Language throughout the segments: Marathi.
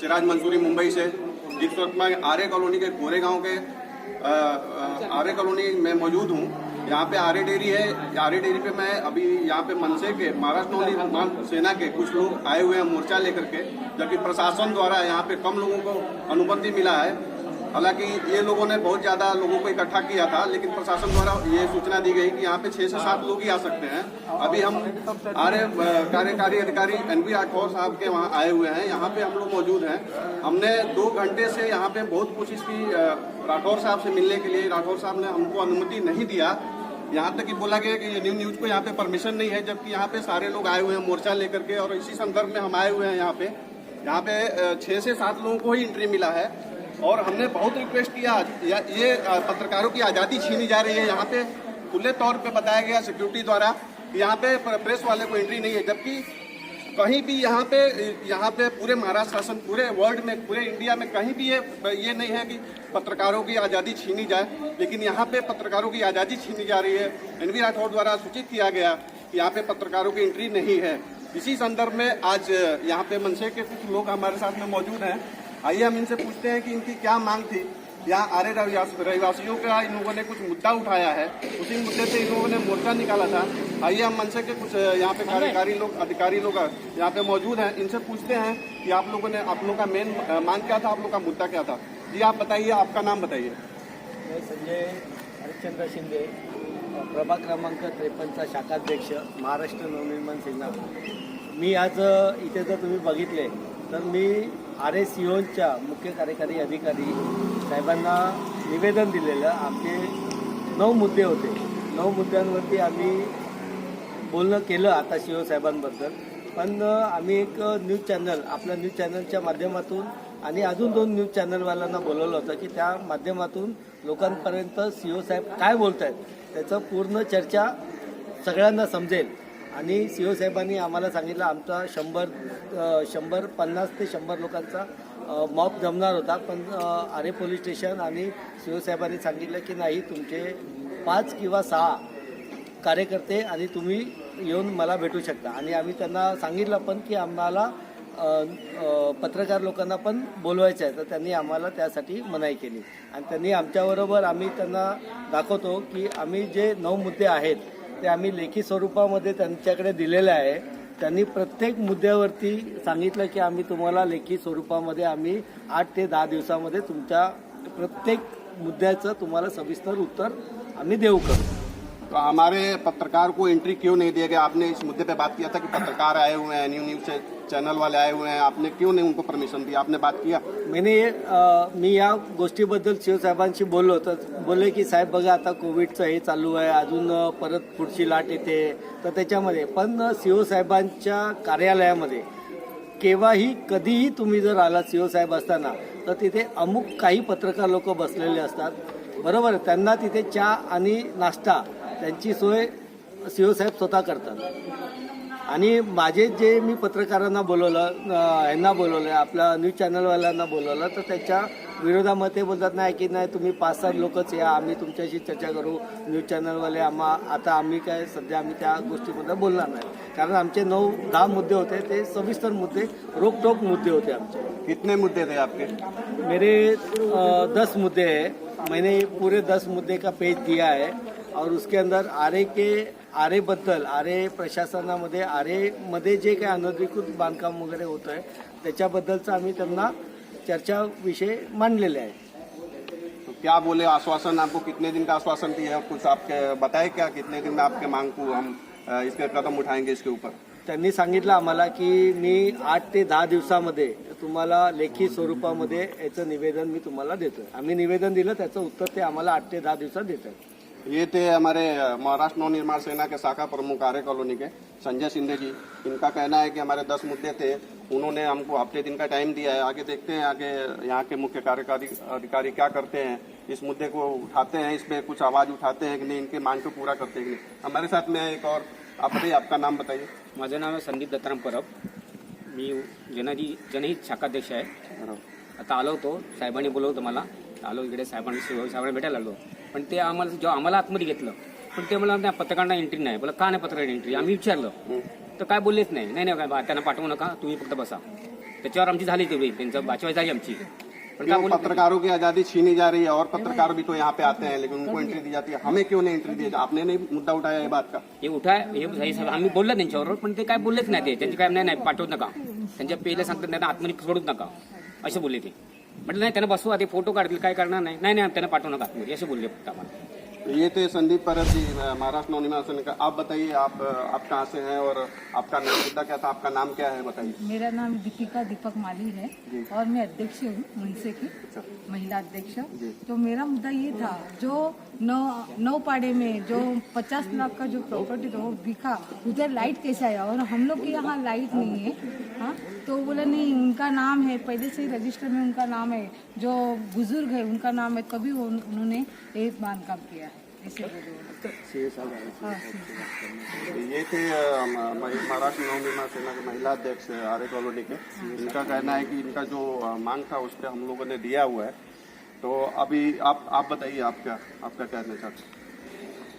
सिराज मंसूरी मुंबई से। इस वक्त मैं आर्य कॉलोनी के गोरेगांव के आर्य कॉलोनी में मौजूद हूँ। यहाँ पे आर्य डेयरी है। आर्य डेयरी पे मैं अभी यहाँ पे मनसे के महाराष्ट्र नवनिर्माण सेना के कुछ लोग आए हुए हैं मोर्चा लेकर के, जबकि प्रशासन द्वारा यहाँ पे कम लोगों को अनुमति मिला है। हालांकि ये लोगों ने बहुत ज्यादा लोगों को इकट्ठा किया था, लेकिन प्रशासन द्वारा ये सूचना दी गई कि यहाँ पे 6 से 7 लोग ही आ सकते हैं। अभी हम आर्य कार्यकारी अधिकारी NV राठौर साहब के वहाँ आए हुए हैं। यहाँ पे हम लोग मौजूद हैं। हमने 2 घंटे से यहाँ पे बहुत कोशिश की राठौर साहब से मिलने के लिए। राठौर साहब ने हमको अनुमति नहीं दिया। यहाँ तक कि बोला गया कि ये न्यूज को यहाँ पे परमिशन नहीं है, जबकि यहाँ पे सारे लोग आए हुए हैं मोर्चा लेकर के। और इसी संदर्भ में हम आए हुए हैं यहाँ पे 6 से 7 लोगों को ही एंट्री मिला है। और हमने बहुत रिक्वेस्ट किया, ये पत्रकारों की आज़ादी छीनी जा रही है। यहाँ पे खुले तौर पे बताया गया सिक्योरिटी द्वारा कि यहाँ पे प्रेस वाले को एंट्री नहीं है, जबकि कहीं भी यहाँ पे पूरे महाराष्ट्र शासन, पूरे वर्ल्ड में, पूरे इंडिया में कहीं भी ये नहीं है कि पत्रकारों की आज़ादी छीनी जाए, लेकिन यहाँ पे पत्रकारों की आज़ादी छीनी जा रही है। NV राठौर द्वारा सूचित किया गया कि यहाँ पे पत्रकारों की एंट्री नहीं है। इसी संदर्भ में आज यहाँ पे मनसे के कुछ लोग हमारे साथ में मौजूद हैं। आइए हम इनसे पूछते हैं कि इनकी क्या मांग थी। यहाँ आर्य रहिवासियों का इन लोगों ने कुछ मुद्दा उठाया है, उसी मुद्दे पे इन लोगों ने मोर्चा निकाला था। आइए हम मनसे के कुछ यहाँ पे कार्यकारी लोग, अधिकारी लोग यहाँ पे मौजूद हैं, इनसे पूछते हैं कि आप लोगों का मेन मांग क्या था, आप लोग का मुद्दा क्या था। जी आप बताइए, आपका नाम बताइए। मैं संजय हरिश्चंद्र शिंदे, प्रभाग क्रमांक 53चा शाखाध्यक्ष, महाराष्ट्र नवनिर्माण सेना। मी आज इथे जर तुम्ही बघितले तर मी RSCOच्या मुख्य कार्यकारी अधिकारी साहेबांना निवेदन दिलेलं। आमचे 9 मुद्दे होते। 9 मुद्द्यांवरती आम्ही बोलणं केलं आता CO साहेबांबद्दल। पण आम्ही एक न्यूज चॅनल, आपल्या न्यूज चॅनलच्या माध्यमातून आणि अजून 2 न्यूज चॅनलवाल्यांना बोलवलं होतं की त्या माध्यमातून लोकांपर्यंत CO साहेब काय बोलत आहेत त्याचं पूर्ण चर्चा सगळ्यांना समजेल। आणि CO साहेबांनी आम्हाला सांगितलं आमचा 50 ते 100 लोकांचा मॉब जमणार होता, पण आरे पोलीस स्टेशन आणि CO साहेबांनी सांगितलं की नाही, तुमचे 5 किंवा 6 कार्यकर्ते आणि तुम्ही येऊन मला भेटू शकता। आणि आम्ही त्यांना सांगितलं पण की आम्हाला पत्रकार लोकांना पण बोलवायचं आहे, तर त्यांनी आम्हाला त्यासाठी मनाई केली। आणि त्यांनी आमच्याबरोबर, आम्ही त्यांना दाखवतो की आम्ही जे 9 मुद्दे आहेत ते आम्ही लेखी स्वरूपामध्ये त्यांच्याकडे दिलेले आहे। त्यांनी प्रत्येक मुद्द्यावरती सांगितलं की आम्ही तुम्हाला लेखी स्वरूपामध्ये आम्ही 8 ते 10 दिवसामध्ये तुमच्या प्रत्येक मुद्द्याचं तुम्हाला सविस्तर उत्तर आम्ही देऊ करू। तो हमारे पत्रकार को एंट्री क्यों नहीं दिया गया? आपने इस मुद्दे पे बात किया था कि पत्रकार आए हुए हैं, न्यूज चैनल वाले आए हुए हैं, आपने क्यों नहीं उनको परमिशन दी? आपने बात किया? मी या गोष्टीबद्दल CO साहेबांशी बोललो, तर बोलले की साहेब बघा आता कोविडचं हे चालू आहे, अजून परत पुढची लाट येते, तर त्याच्यामध्ये पण CO साहेबांच्या कार्यालयामध्ये केव्हाही कधीही तुम्ही जर आला CO साहेब असताना, तर तिथे अमुक काही पत्रकार लोक बसलेले असतात, बरोबर। त्यांना तिथे चहा आणि नाश्ता त्यांची सोय CO साहेब स्वतः करतात। आणि माझे जे मी पत्रकारांना बोलवलं, यांना बोलवलं, आपल्या न्यूज चॅनलवाल्यांना बोलवलं, तर त्याच्या विरोधामध्ये बोलतात नाही की नाही तुम्ही 5-7 लोकच या, आम्ही तुमच्याशी चर्चा करू। न्यूज चॅनलवाले आता आम्ही काय सध्या आम्ही त्या गोष्टीबद्दल बोलणार नाही, कारण आमचे 9-10 मुद्दे होते, ते सविस्तर मुद्दे, रोकटोक मुद्दे होते आमचे। कितने मुद्दे थे आपके? मेरे 10 मुद्दे हैं। मैंने पूरे 10 मुद्दे का पेज दिया है और उसके अंदर आरे बद्दल, आरे प्रशासनामध्ये, आरेमध्ये जे काही अनधिकृत बांधकाम वगैरे होतं आहे त्याच्याबद्दलचा आम्ही त्यांना चर्चा विषय मांडलेले आहे। तो क्या बोले? आश्वासन आपको कितने दिन का आश्वासन दिया है? कुछ आपके बताए क्या, कितने दिन में आपके मांग को हम इसके कदम उठाएंगे इसके ऊपर? त्यांनी सांगितलं आम्हाला की मी 8 ते 10 दिवसामध्ये तुम्हाला लेखी स्वरूपामध्ये याचं निवेदन मी तुम्हाला देतोय। आम्ही निवेदन दिलं, त्याचं उत्तर ते आम्हाला 8 ते 10 दिवसात देतात। ये थे हमारे महाराष्ट्र नवनिर्माण सेना के शाखा प्रमुख आर्य कॉलोनी के संजय शिंदे जी। इनका कहना है कि हमारे 10 मुद्दे थे, उन्होंने हमको हफ्ते दिन का टाइम दिया है। आगे देखते हैं आगे यहाँ के मुख्य कार्यकारी अधिकारी क्या करते हैं, इस मुद्दे को उठाते हैं, इसमें कुछ आवाज उठाते हैं कि नहीं, इनके मांग को पूरा करते हैं कि नहीं। हमारे साथ में एक और, आप बताइए, आपका नाम बताइए। माझं नाव आहे संदीप दत्ताराम परब, मी जनहित शाखाध्यक्ष आहे। आता आलो होतो, साहेबांनी बोलवलं होतं मला, आलो इकडे साहेबांना भेटायला आलो, पण ते आम्हाला आतमध्ये घेतलं, पण ते मला त्या पत्रकारांना एंट्री नाही, बोला का नाही पत्रकार एंट्री? आम्ही विचारलं तर काय बोललेच नाही, त्यांना पाठवू नका, तुम्ही फक्त बसा। त्याच्यावर आमची झाली तेवढी त्यांचं वाचवाय झाली आमची पण काय क्यों बोलू पत्रकारों की आजादी छीनी जा रही है और पत्रकार भी तो यहाँ पे आते हैं लेकिन उनको एंट्री दी जाती है, हमें क्यों नहीं एंट्री दी जाती? आपने नहीं मुद्दा उठाया ये बात का? हे हे सगळं आम्ही बोललो त्यांच्याबरोबर पण ते काय बोललेच नाही ते त्यांची काय नाही पाठवत नका त्यांच्या पेला सांगतात त्यांना आतमध्ये सोडूच नका असे बोलले ते म्हटलं नाही त्यांना बसवा ते फोटो काढतील काय करणार नाही नाही त्यांना पाठवू नका आतमध्ये असे बोलले फक्त आम्हाला ये थे संदीप परब जी, महाराष्ट्र नवनिर्माण सेना का। आप बताइए, आप कहाँ से हैं और आपका नाम मुद्दा क्या था, आपका नाम क्या है बताइए। मेरा नाम दीपिका दीपक माली है और मैं अध्यक्ष हूँ मुंसे की, महिला अध्यक्ष। तो मेरा मुद्दा ये था, जो नौ पाड़े में जो 50 लाख का जो प्रॉपर्टी था वो बिका, उधर लाइट कैसे आया और हम लोग के यहाँ लाइट नहीं है। हाँ, तो बोला नहीं उनका नाम है, पहले से ही रजिस्टर में उनका नाम है, जो बुजुर्ग है उनका नाम है, तभी उन्होंने ये बांधकाम किया है, ऐसे बोले। हाँ, ये थे महाराष्ट्र नवनिर्माण सेना के महिला अध्यक्ष आर्य कॉलोनी के। इनका कहना है कि इनका जो मांग था उस पर हम लोगों ने दिया हुआ है। तो अभी आप बताइए, आप क्या कहना चाहते हैं?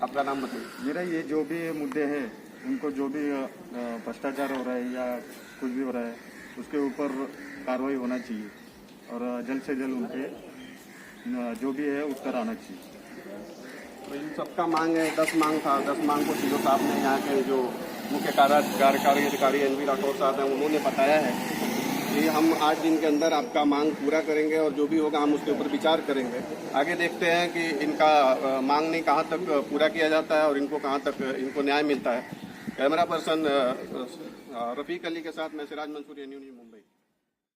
आपका नाम बताइए। मेरा ये जो भी मुद्दे हैं उनको जो भी भ्रष्टाचार हो रहा है या कुछ भी हो रहा है उसके ऊपर कार्रवाई होना चाहिए और जल्द से जल्द उनके जो भी है उत्तर आना चाहिए। तो इन सबका मांग है, 10 मांग था। 10 मांग को सीओ साहब ने, यहाँ के जो मुख्य कार्यकारी अधिकारी एनवी राठौर साहब हैं, उन्होंने बताया है कि हम 8 दिन के अंदर आपका मांग पूरा करेंगे और जो भी होगा हम उसके ऊपर विचार करेंगे। आगे देखते हैं कि इनका मांग नहीं कहाँ तक पूरा किया जाता है और इनको कहाँ तक इनको न्याय मिलता है। कैमरा पर्सन रफीक अली के साथ मैं सिराज मंसूरी, न्यूज़ मुंबई।